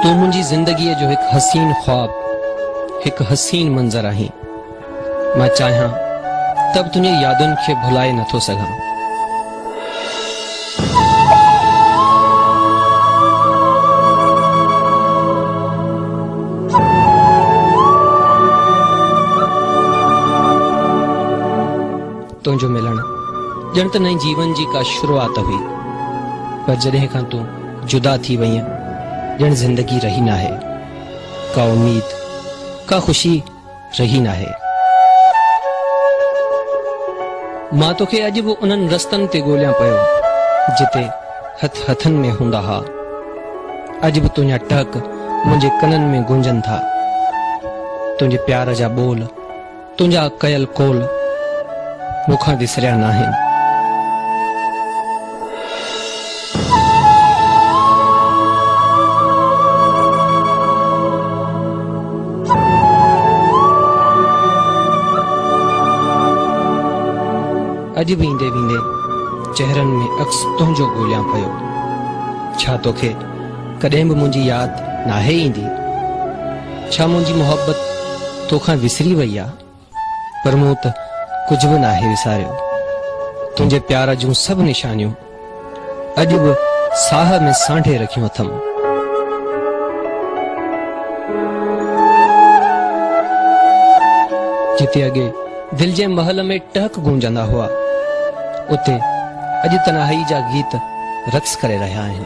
तू मुंहिंजी ज़िंदगीअ जो हिकु हसीन ख्वाब, हिकु हसीन मंज़र आहीं। मां चाहियां त बि तुंहिंजी यादुनि खे भुलाए नथो सघां। तुंहिंजो मिलण ॼण त नई जीवन जी का शुरूआत हुई, पर जॾहिं खां तूं जुदा थी वई ॼण ज़िंदगी रही नाहे, का उम्मीद, का खुशी रही नाहे। मां तोखे अॼु बि उन्हनि रस्तनि ते ॻोल्हियां पियो जिते हथ हथनि में हूंदा हा। अॼु बि तुंहिंजा टहक मुंहिंजे कननि में गूंजनि था। तुंहिंजे प्यार जा ॿोल, तुंहिंजा कयल कोल मूंखां विसरिया नाहिनि। अॼु बि ईंदे वेंदे चेहरनि में अक्स तुंहिंजो ॻोल्हियां पियो। छा तोखे कॾहिं बि मुंहिंजी यादि नाहे ईंदी? छा मुंहिंजी मोहबत तोखां विसरी वई आहे? पर मूं त कुझु बि नाहे विसारियो। तुंहिंजे प्यार जूं सभु निशानियूं अॼु बि साह में सांढे रखियूं अथमि। जिते अॻे दिल जे महल में टहक गूंजंदा हुआ, उते अॼु तन्हाई जा गीत रक़्स करे रहिया आहिनि।